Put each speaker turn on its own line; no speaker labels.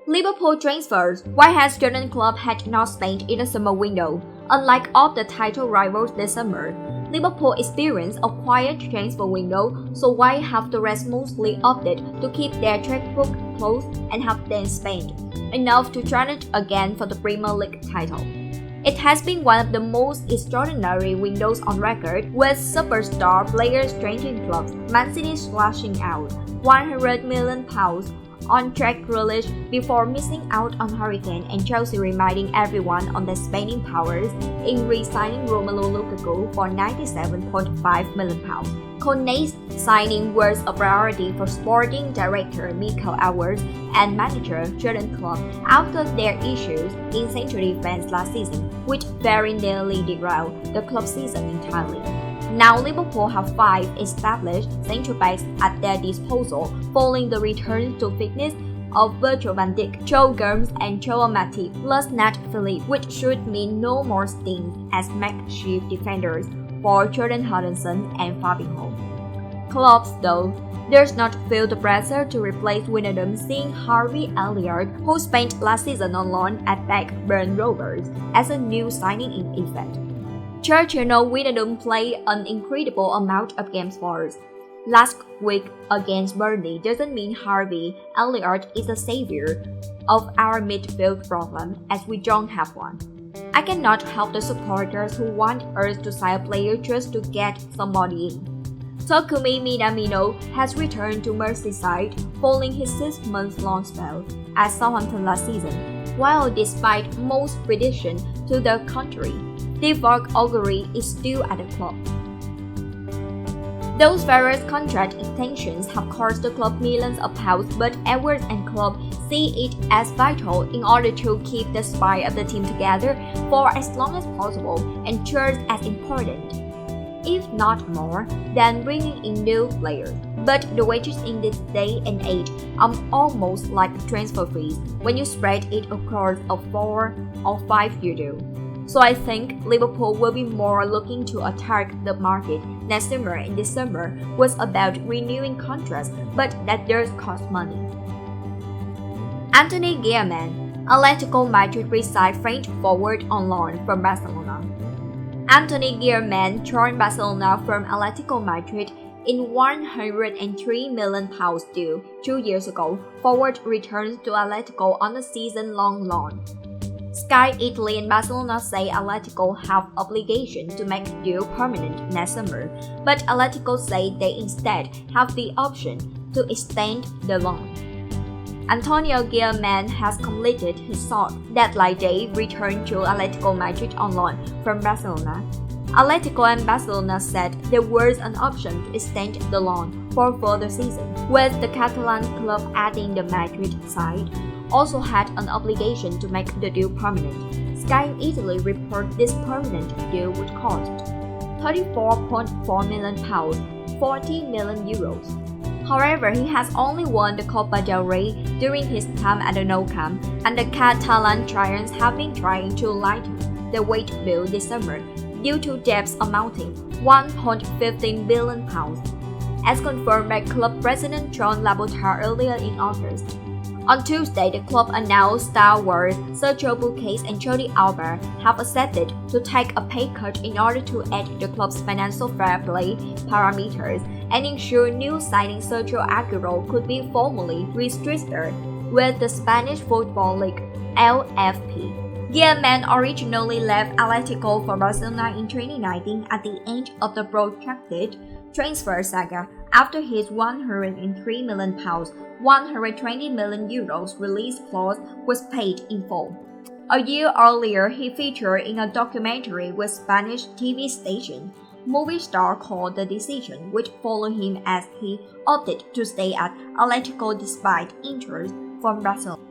Liverpool transfers. Why has Jurgen Klopp had not spent in the summer window? Unlike all the title rivals this summer, Liverpool experienced a quiet transfer window, so why have the rest mostly opted to keep their checkbook closed and have then spent enough to challenge again for the Premier League title? It has been one of the most extraordinary windows on record, with superstar players changing clubs, Man City slashing out £100 million on Jack Grealish before missing out on Hurricane, and Chelsea reminding everyone on their spending powers in re-signing Romelu Lukaku for £97.5 million. Kone's signing was a priority for sporting director Mikel Edwards and manager Jurgen Klopp after their issues in central defense last season, which very nearly derailed the club season entirely. Now Liverpool have 5 established central backs at their disposal following the return to fitness of Virgil van Dijk, Joe Gomez and Joel Matip, plus Nat Phillips, which should mean no more stints as makeshift defenders for Jordan Henderson and Fabinho. Clubs, though, does not feel the pressure to replace Wijnaldum, seeing Harvey Elliott, who spent last season on loan at Blackburn Rovers, as a new signing in effect. Churchill Wijnaldum played an incredible amount of games for us last week against Burnley doesn't mean Harvey Elliott is a savior of our midfield problem, as we don't have one. I cannot help the supporters who want us to sign a player just to get somebody in. Takumi Minamino has returned to Merseyside following his 6-month-long spell at Southampton last season, while despite most predictions to the contrary, Divock Origi is still at the club. Those various contract extensions have cost the club millions of pounds, but Edwards and club see it as vital in order to keep the spine of the team together for as long as possible, and just as important, if not more, than bringing in new players. But the wages in this day and age are almost like transfer fees when you spread it across a 4 or 5 year deal. So I think Liverpool will be more looking to attack the market next summer, and this summer was about renewing contracts, but that does cost money. Anthony Griezmann, Atletico Madrid re-signed French forward on loan from Barcelona. Anthony Griezmann joined Barcelona from Atletico Madrid in £103 million deal 2 years ago. Forward returns to Atletico on a season-long loan. Sky Italy and Barcelona say Atletico have obligation to make the deal permanent next summer, but Atletico say they instead have the option to extend the loan. Antonio Griezmann has completed his short deadline day return to Atletico Madrid on loan from Barcelona. Atletico and Barcelona said there was an option to extend the loan for further season, with the Catalan club adding the Madrid side also had an obligation to make the deal permanent. Sky Italy report this permanent deal would cost £34.4 million, €40 million. However, he has only won the Copa del Rey during his time at the Nou Camp, and the Catalan Giants have been trying to lighten the wage bill this summer due to debts amounting £1.15 billion, as confirmed by club president John Laporta earlier in August. On Tuesday, the club announced stalwarts Sergio Busquets and Jordi Alba have accepted to take a pay cut in order to add the club's financial fair play parameters and ensure new signing Sergio Aguero could be formally registered with the Spanish Football League (LFP). Griezmann originally left Atletico for Barcelona in 2019 at the end of the protracted transfer saga after his £103 million, €120 million release clause was paid in full. A year earlier, he featured in a documentary with Spanish TV station Movistar called The Decision, which followed him as he opted to stay at Atletico despite interest from Barcelona.